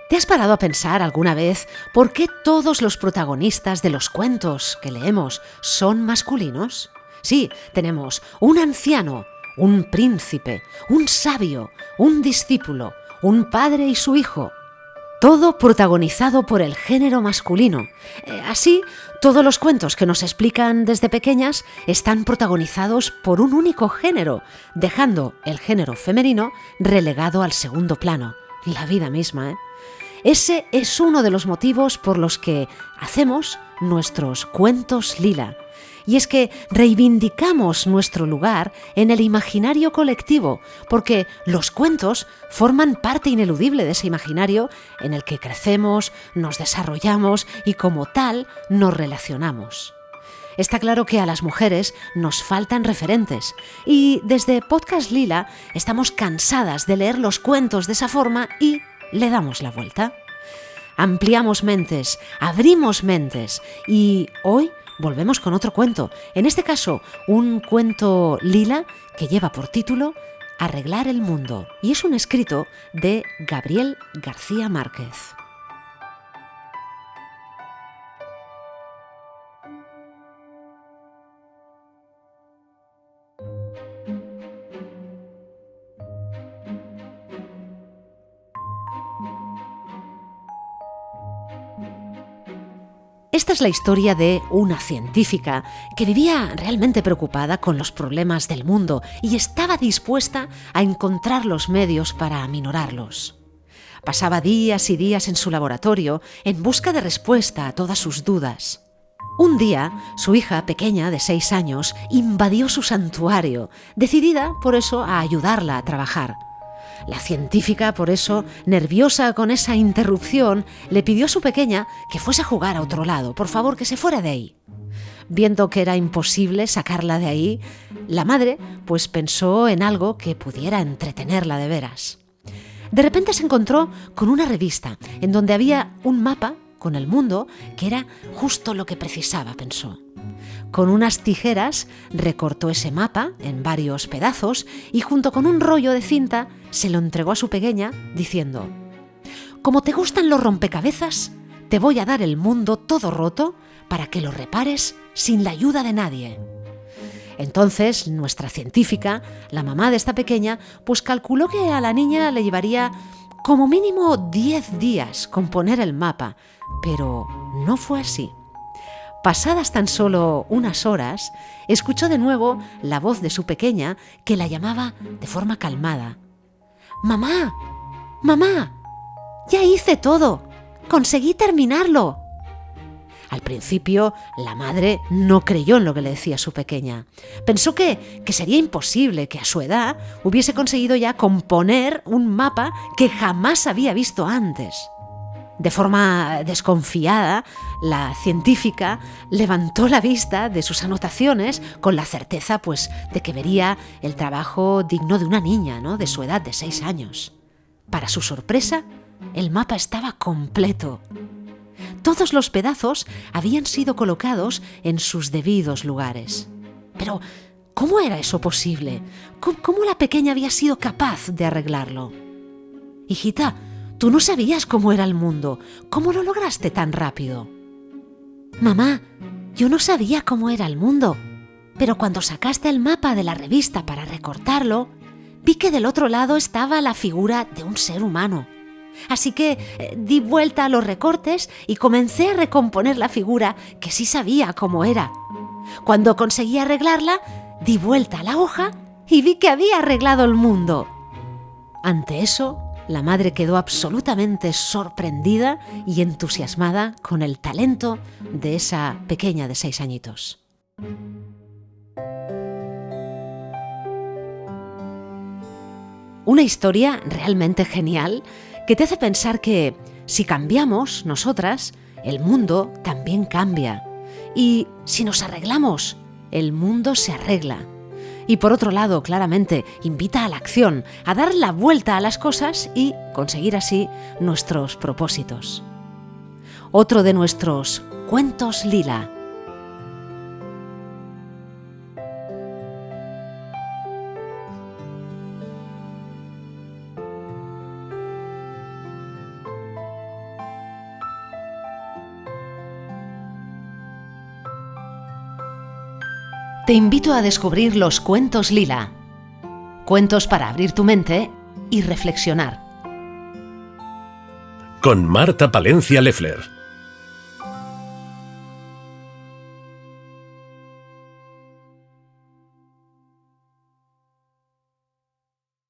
¿Te has parado a pensar alguna vez por qué todos los protagonistas de los cuentos que leemos son masculinos? Sí, tenemos un anciano, un príncipe, un sabio, un discípulo, un padre y su hijo. Todo protagonizado por el género masculino. Así, todos los cuentos que nos explican desde pequeñas están protagonizados por un único género, dejando el género femenino relegado al segundo plano. La vida misma, ¿eh? Ese es uno de los motivos por los que hacemos nuestros cuentos lila. Y es que reivindicamos nuestro lugar en el imaginario colectivo, porque los cuentos forman parte ineludible de ese imaginario en el que crecemos, nos desarrollamos y como tal nos relacionamos. Está claro que a las mujeres nos faltan referentes y desde Podcast Lila estamos cansadas de leer los cuentos de esa forma y le damos la vuelta. Ampliamos mentes, abrimos mentes y hoy volvemos con otro cuento. En este caso, un cuento lila que lleva por título Arreglar el mundo y es un escrito de Gabriel García Márquez. Esta es la historia de una científica que vivía realmente preocupada con los problemas del mundo y estaba dispuesta a encontrar los medios para aminorarlos. Pasaba días y días en su laboratorio en busca de respuesta a todas sus dudas. Un día, su hija pequeña de 6 años invadió su santuario, decidida por eso a ayudarla a trabajar. La científica, por eso, nerviosa con esa interrupción, le pidió a su pequeña que fuese a jugar a otro lado, por favor, que se fuera de ahí. Viendo que era imposible sacarla de ahí, la madre pues pensó en algo que pudiera entretenerla de veras. De repente se encontró con una revista en donde había un mapa con el mundo que era justo lo que precisaba, pensó. Con unas tijeras recortó ese mapa en varios pedazos y junto con un rollo de cinta se lo entregó a su pequeña diciendo: «Como te gustan los rompecabezas, te voy a dar el mundo todo roto para que lo repares sin la ayuda de nadie». Entonces nuestra científica, la mamá de esta pequeña, pues calculó que a la niña le llevaría como mínimo 10 días componer el mapa, pero no fue así. Pasadas tan solo unas horas, escuchó de nuevo la voz de su pequeña que la llamaba de forma calmada. «¡Mamá! ¡Mamá! ¡Ya hice todo! ¡Conseguí terminarlo!». Al principio, la madre no creyó en lo que le decía su pequeña. Pensó que sería imposible que a su edad hubiese conseguido ya componer un mapa que jamás había visto antes. De forma desconfiada, la científica levantó la vista de sus anotaciones con la certeza, pues, de que vería el trabajo digno de una niña, ¿no?, de su edad de 6 años. Para su sorpresa, el mapa estaba completo. Todos los pedazos habían sido colocados en sus debidos lugares. Pero, ¿cómo era eso posible? ¿Cómo la pequeña había sido capaz de arreglarlo? «Hijita, tú no sabías cómo era el mundo. ¿Cómo lo lograste tan rápido?». «Mamá, yo no sabía cómo era el mundo, pero cuando sacaste el mapa de la revista para recortarlo, vi que del otro lado estaba la figura de un ser humano. Así que di vuelta a los recortes y comencé a recomponer la figura que sí sabía cómo era. Cuando conseguí arreglarla, di vuelta a la hoja y vi que había arreglado el mundo». Ante eso, la madre quedó absolutamente sorprendida y entusiasmada con el talento de esa pequeña de 6 añitos. Una historia realmente genial que te hace pensar que si cambiamos nosotras, el mundo también cambia. Y si nos arreglamos, el mundo se arregla. Y por otro lado, claramente, invita a la acción, a dar la vuelta a las cosas y conseguir así nuestros propósitos. Otro de nuestros cuentos lila. te invito a descubrir los cuentos lila. Cuentos para abrir tu mente y reflexionar. Con Marta Palencia Leffler.